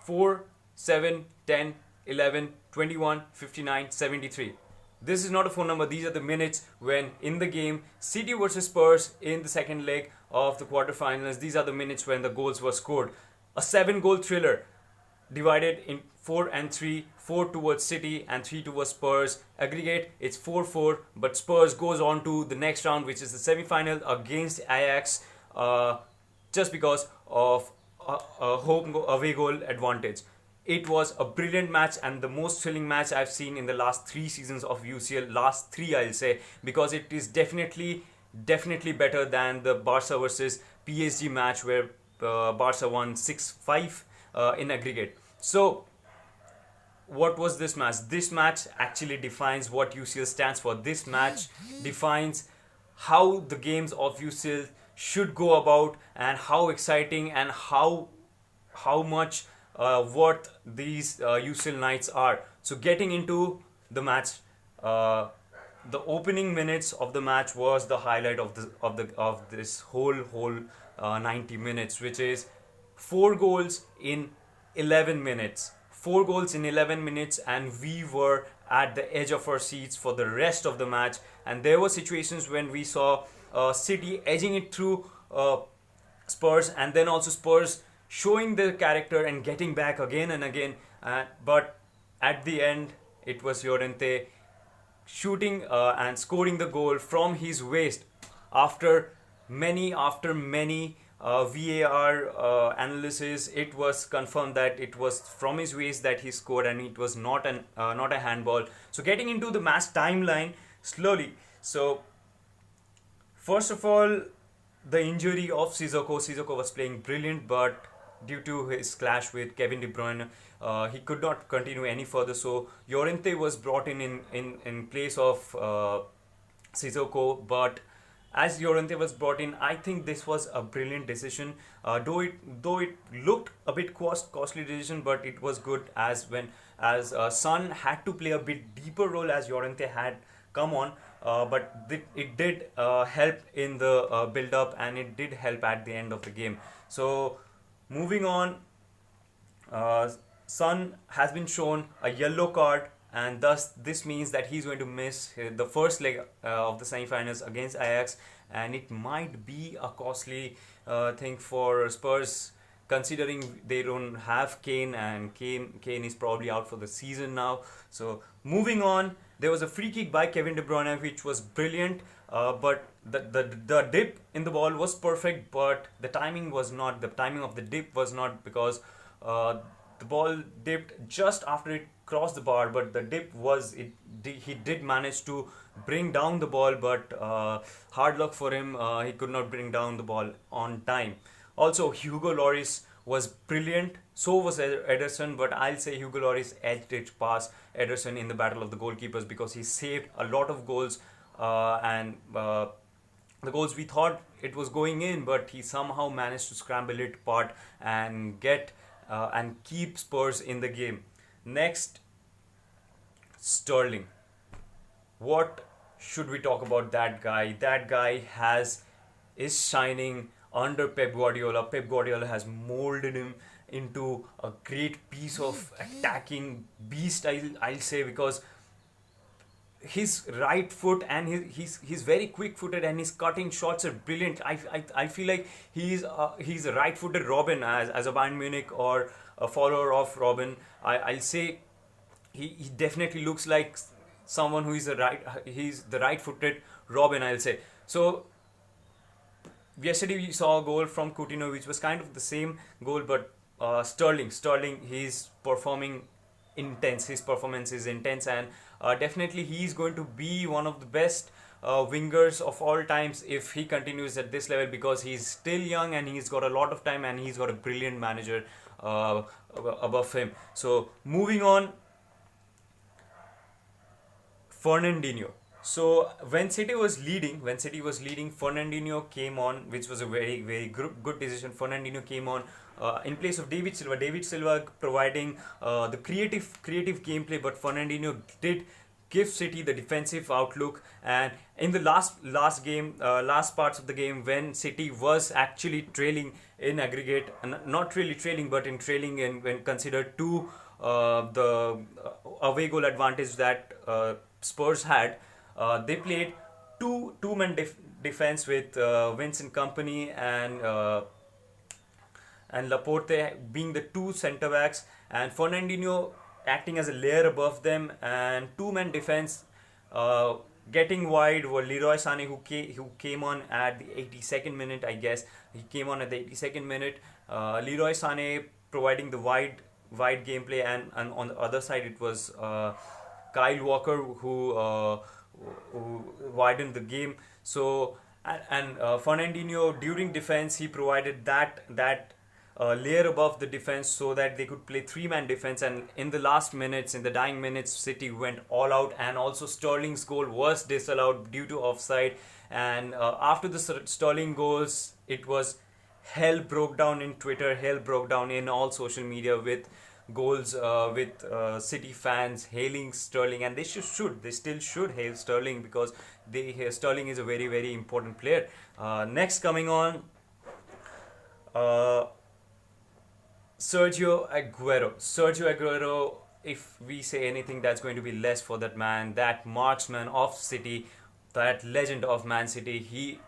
4, 7, 10, 11, 21, 59, 73. This is not a phone number, these are the minutes when in the game City versus Spurs in the second leg of the quarterfinals. These are the minutes when the goals were scored. A 7 goal thriller divided in 4 and 3, 4 towards City and 3 towards Spurs. Aggregate it's 4-4, but Spurs goes on to the next round, which is the semi-final against Ajax, just because of a home away goal advantage. It was a brilliant match and the most thrilling match I've seen in the last 3 seasons of UCL. Last three, I'll say, because it is definitely better than the Barca versus PSG match where Barca won 6-5 in aggregate. So, what was this match? This match actually defines what UCL stands for. This match defines how the games of UCL should go about and how exciting and how much worth these UCL nights are. So getting into the match, the opening minutes of the match was the highlight of this whole 90 minutes, which is 4 goals in 11 minutes. 4 goals in 11 minutes, and we were at the edge of our seats for the rest of the match. And there were situations when we saw City edging it through Spurs, and then also Spurs showing their character and getting back again and again. But at the end, it was Llorente shooting and scoring the goal from his waist after many VAR analysis. It was confirmed that it was from his waist that he scored, and it was not a handball. So getting into the match timeline slowly. So first of all, the injury of Sissoko. Sissoko was playing brilliant, but due to his clash with Kevin De Bruyne, he could not continue any further. So Llorente was brought in place of Sissoko. But as Llorente was brought in, I think this was a brilliant decision. Though it looked a bit costly decision, but it was good as Son had to play a bit deeper role as Llorente had come on. But it did help in the build up, and it did help at the end of the game. So moving on, Son has been shown a yellow card, and thus this means that he's going to miss the first leg of the semi-finals against Ajax, and it might be a costly thing for Spurs, considering they don't have Kane, and Kane is probably out for the season now. So moving on, there was a free kick by Kevin De Bruyne, which was brilliant, but the dip in the ball was perfect, but the timing was not. The timing of the dip was not, because the ball dipped just after it crossed the bar, but the dip was it. He did manage to bring down the ball, but hard luck for him, he could not bring down the ball on time. Also, Hugo Lloris was brilliant. So was Ederson, but I'll say Hugo Lloris edged it past Ederson in the battle of the goalkeepers, because he saved a lot of goals, and the goals we thought it was going in, but he somehow managed to scramble it apart and get and keep Spurs in the game. Next, Sterling. What should we talk about that guy? That guy is shining under Pep Guardiola. Pep Guardiola has molded him into a great piece of attacking beast, I'll say, because his right foot and he's very quick footed, and his cutting shots are brilliant. I feel like he's a right footed Robin, as a Bayern Munich or a follower of Robin. I'll say he definitely looks like someone who is he's the right footed Robin, I'll say. So yesterday we saw a goal from Coutinho, which was kind of the same goal, but Sterling, he's performing intense. His performance is intense, and definitely he's going to be one of the best wingers of all times if he continues at this level, because he's still young and he's got a lot of time, and he's got a brilliant manager above him. So moving on, Fernandinho. So when City was leading, Fernandinho came on, which was a very good decision. Fernandinho came on in place of David Silva. David Silva providing the creative gameplay, but Fernandinho did give City the defensive outlook. And in the last parts of the game, when City was actually trailing in aggregate, not really trailing, but in trailing, in when considered to the away goal advantage that Spurs had, they played two-man defense with Vincent Company and Laporte being the two centre backs, and Fernandinho acting as a layer above them, and two-man defense. Uh, Getting wide were Leroy Sané, who came on at the 82nd minute, I guess. He came on at the 82nd minute. Leroy Sané providing the wide gameplay, and on the other side it was Kyle Walker who widened the game. So and Fernandinho during defense, he provided that layer above the defense so that they could play three-man defense. And in the last minutes, in the dying minutes, City went all out, and also Sterling's goal was disallowed due to offside. And after the Sterling goals, it was hell broke down in Twitter, hell broke down in all social media with goals with City fans hailing Sterling, and they still should hail Sterling because Sterling is a very very important player. Next coming on. Uh, Sergio Aguero. Sergio Aguero, if we say anything, that's going to be less for that man, that marksman of City, that legend of Man City. He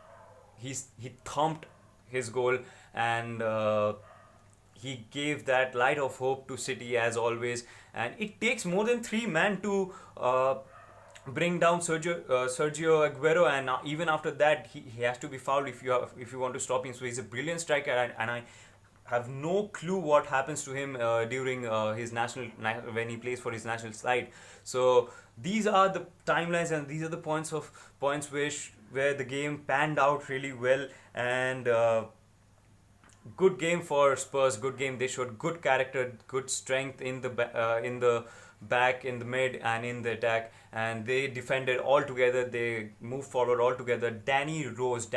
thumped his goal, and he gave that light of hope to City as always. And it takes more than three men to bring down Sergio Aguero, and even after that, he has to be fouled if you want to stop him. So he's a brilliant striker, and I have no clue what happens to him during his when he plays for his national side. So these are the timelines, and these are the points where the game panned out really well. And good game for Spurs. Good game. They showed good character, good strength in the back, in the mid, and in the attack. And they defended all together. They moved forward all together. Danny Rose.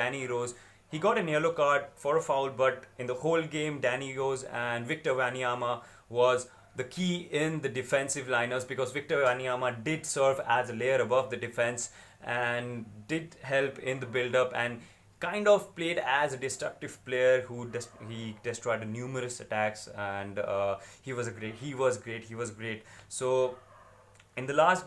He got a yellow card for a foul, but in the whole game, Danny Rose and Victor Wanyama was the key in the defensive liners, because Victor Wanyama did serve as a layer above the defense and did help in the build-up, and kind of played as a destructive player he destroyed numerous attacks. And he was great. So in the last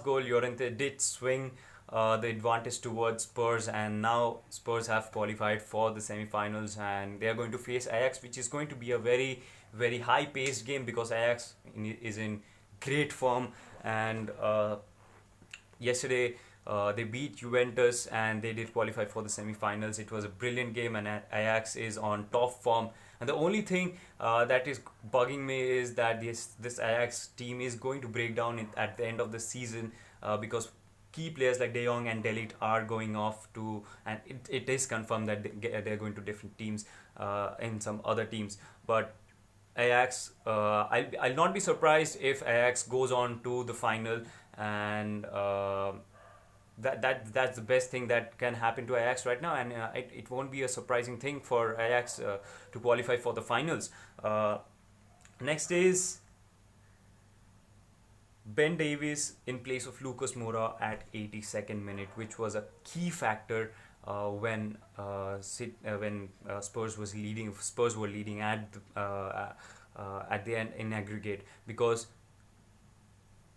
goal, Llorente did swing the advantage towards Spurs, and now Spurs have qualified for the semi-finals, and they are going to face Ajax, which is going to be a very very high-paced game because Ajax is in great form. And yesterday they beat Juventus and they did qualify for the semi-finals. It was a brilliant game, and Ajax is on top form. And the only thing that is bugging me is that this Ajax team is going to break down at the end of the season because key players like De Jong and De Ligt are going off to, and it is confirmed that they're going to different teams in some other teams. But Ajax, I'll not be surprised if Ajax goes on to the final, and that's the best thing that can happen to Ajax right now, and it won't be a surprising thing for Ajax to qualify for the finals. Next is Ben Davies in place of Lucas Moura at 82nd minute, which was a key factor when Spurs were leading at the end in aggregate, because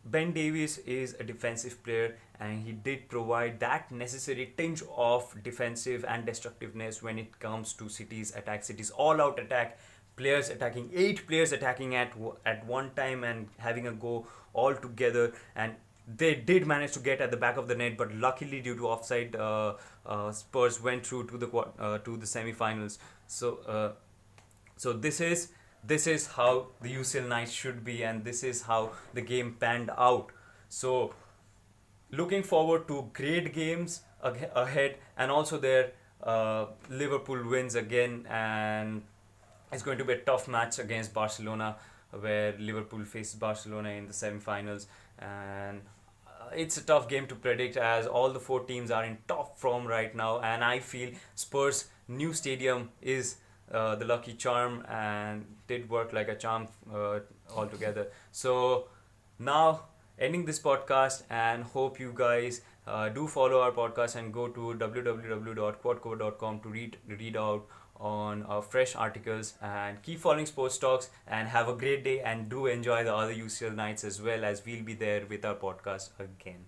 Ben Davies is a defensive player and he did provide that necessary tinge of defensive and destructiveness when it comes to City's attack. City's all-out attack, players attacking, 8 players attacking at one time and having a go all together, and they did manage to get at the back of the net, but luckily due to offside, Spurs went through to the semi-finals. So this is how the UCL night should be, and this is how the game panned out. So looking forward to great games ahead, and also there Liverpool wins again, and it's going to be a tough match against Barcelona, where Liverpool faces Barcelona in the semi-finals, and it's a tough game to predict as all the 4 teams are in top form right now, and I feel Spurs' new stadium is the lucky charm and did work like a charm altogether. So now ending this podcast and hope you guys do follow our podcast and go to www.quadcover.com to read out on fresh articles, and keep following Sports Talks, and have a great day, and do enjoy the other UCL nights as well, as we'll be there with our podcast again.